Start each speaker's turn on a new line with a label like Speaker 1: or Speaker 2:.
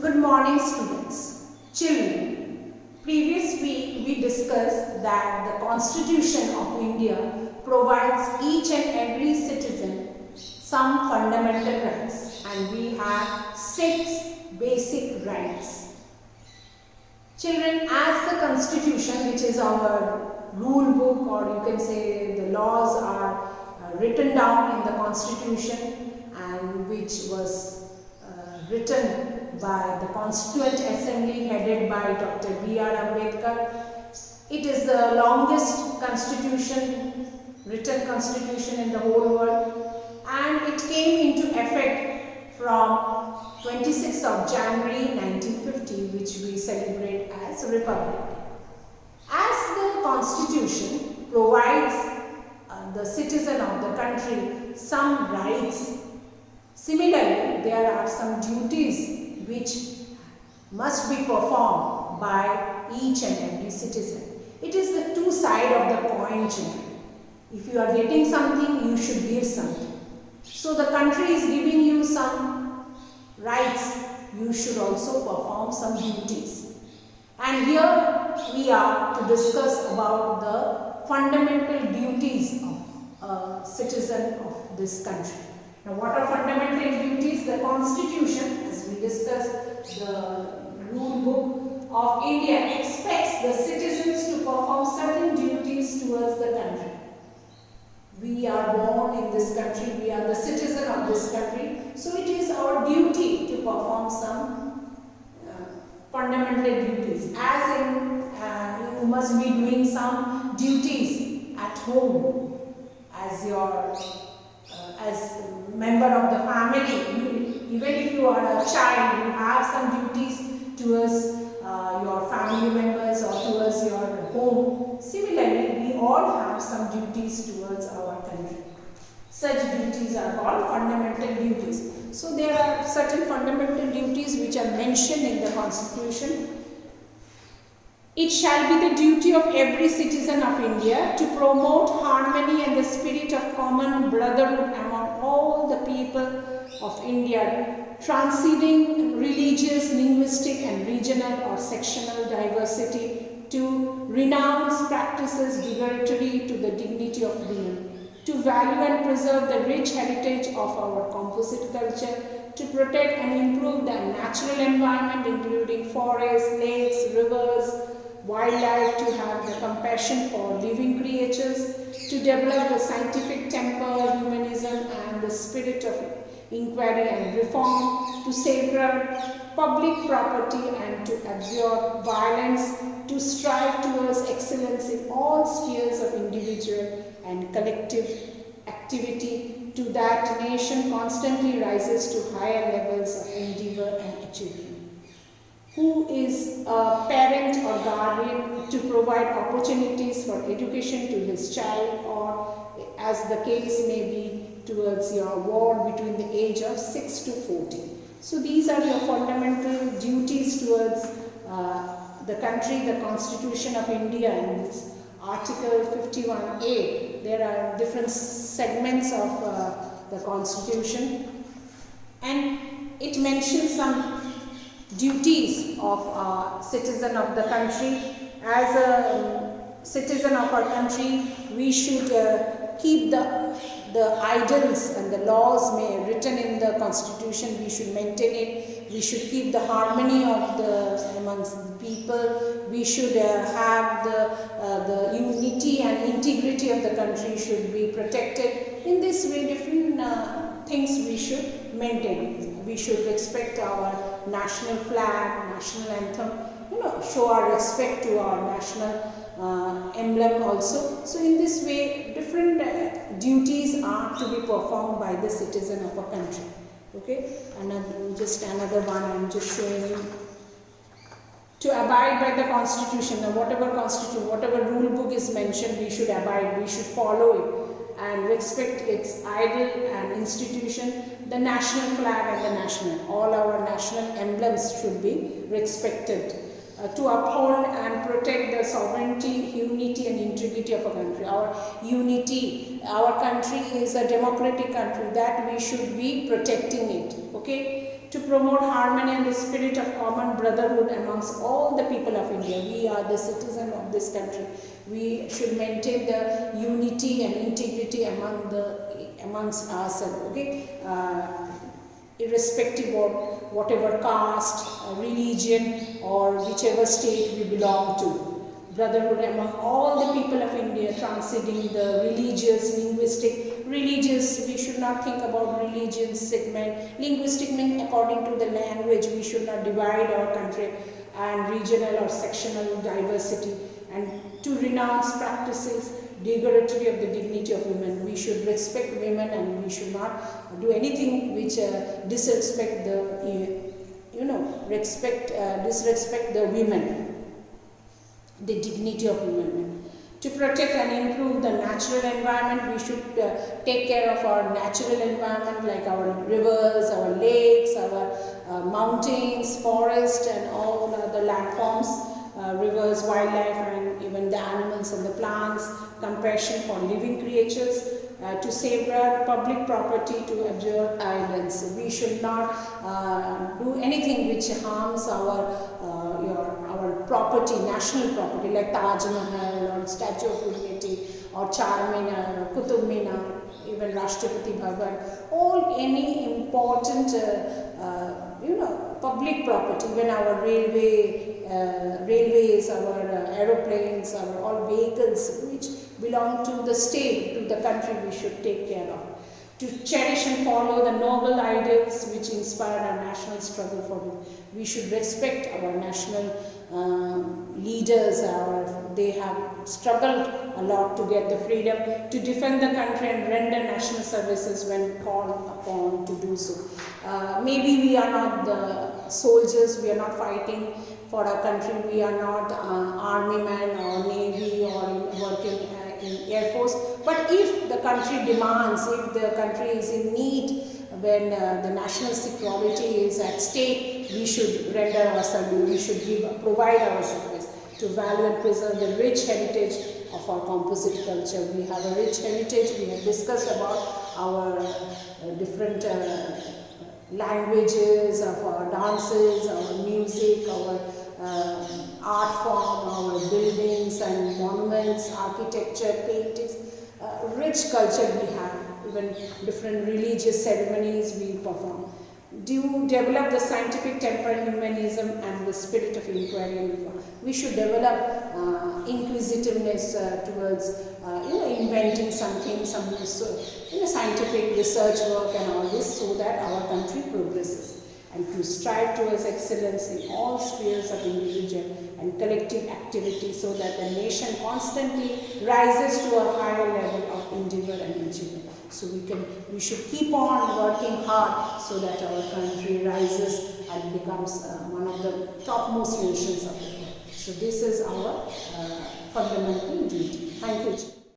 Speaker 1: Good morning, students. Children, previous week we discussed that the Constitution of India provides each and every citizen some fundamental rights, and we have 6 basic rights. Children, as the Constitution, which is our rule book, or you can say the laws are written down in the Constitution, and which was written by the Constituent Assembly headed by Dr. B.R. Ambedkar. It is the longest constitution, written constitution in the whole world, and it came into effect from 26th of January 1950, which we celebrate as Republic Day. As the Constitution provides the citizen of the country some rights, similarly there are some duties which must be performed by each and every citizen. It is the two sides of the coin, children. If you are getting something, you should give something. So the country is giving you some rights, you should also perform some duties. And here we are to discuss about the fundamental duties of a citizen of this country. Now, what are fundamental duties? The Constitution, as we discussed, the rule book of India expects the citizens to perform certain duties towards the country. We are born in this country, we are the citizen of this country, so it is our duty to perform some fundamental duties. As in, you must be doing some duties at home as your as member of the family. Even if you are a child, you have some duties towards your family members or towards your home. Similarly, we all have some duties towards our country. Such duties are called fundamental duties. So there are certain fundamental duties which are mentioned in the Constitution. It shall be the duty of every citizen of India to promote harmony and the spirit of common brotherhood among all the people of India, transcending religious, linguistic and regional or sectional diversity, to renounce practices derogatory to the dignity of women, to value and preserve the rich heritage of our composite culture, to protect and improve the natural environment including forests, lakes, rivers, wildlife, to have the compassion for living creatures, to develop the scientific temper, humanism and the spirit of inquiry and reform, to safeguard public property and to absorb violence, to strive towards excellence in all spheres of individual and collective activity, to that nation constantly rises to higher levels of endeavor and achievement. Who is a parent or guardian to provide opportunities for education to his child, or as the case may be towards your ward between the age of 6 to 14. So these are your fundamental duties towards the country, the Constitution of India, and this Article 51A. There are different segments of the Constitution, and it mentions some duties of a citizen of the country. As a citizen of our country, we should keep the idols and the laws written in the Constitution. We should maintain it. We should keep the harmony of amongst the people. We should have the unity and integrity of the country should be protected. In this way, different things we should maintain. We should respect our national flag, national anthem, show our respect to our national emblem also. So in this way, different duties are to be performed by the citizen of a country. Okay, and just another one I am just showing you. To abide by the Constitution. Now whatever rule book is mentioned, we should abide, we should follow it and respect its idol and institution. The national flag and the all our national emblems should be respected. to uphold and protect the sovereignty, unity and integrity of a country. Our unity, our country is a democratic country, that we should be protecting it. Okay? To promote harmony and the spirit of common brotherhood amongst all the people of India. We are the citizens of this country. We should maintain the unity and integrity amongst ourselves. Okay? Irrespective of whatever caste, religion or whichever state we belong to. Brotherhood among all the people of India, transcending the religious, linguistic. Religious, we should not think about religion segment. Linguistic means according to the language, we should not divide our country and regional or sectional diversity. And to renounce practices derogatory of the dignity of women. We should respect women and we should not do anything which disrespect the, disrespect the women, the dignity of women. To protect and improve the natural environment, we should take care of our natural environment like our rivers, our lakes, our mountains, forests and all the landforms. Rivers, wildlife and even the animals and the plants, compassion for living creatures, to safeguard public property, to observe islands. We should not do anything which harms our property, national property like Taj Mahal or Statue of Unity or Charminar or Qutub Minar, even Rashtrapati Bhavan, all any important public property, even our railways, our aeroplanes, our all vehicles which belong to the state, to the country, we should take care of. To cherish and follow the noble ideals which inspired our national struggle for. We should respect our national leaders. They have struggled a lot to get the freedom to defend the country and render national services when called upon to do so. Maybe we are not the soldiers, we are not fighting for our country, we are not army men or navy or working in air force, but if the country demands, if the country is in need, when the national security is at stake, we should render our service, we should provide our service to value and preserve the rich heritage of our composite culture. We have a rich heritage. We have discussed about our different languages, of our dances, our music, our art form, our buildings and monuments, architecture, paintings, rich culture we have, even different religious ceremonies we perform. Do develop the scientific temper, humanism and the spirit of inquiry and reform. We should develop inquisitiveness towards inventing something, some scientific research work and all this, so that our country progresses, and to strive towards excellence in all spheres of individual and collective activity, so that the nation constantly rises to a higher level of endeavor and achievement. So we should keep on working hard so that our country rises and becomes one of the topmost nations of the world. So this is our fundamental duty. Thank you.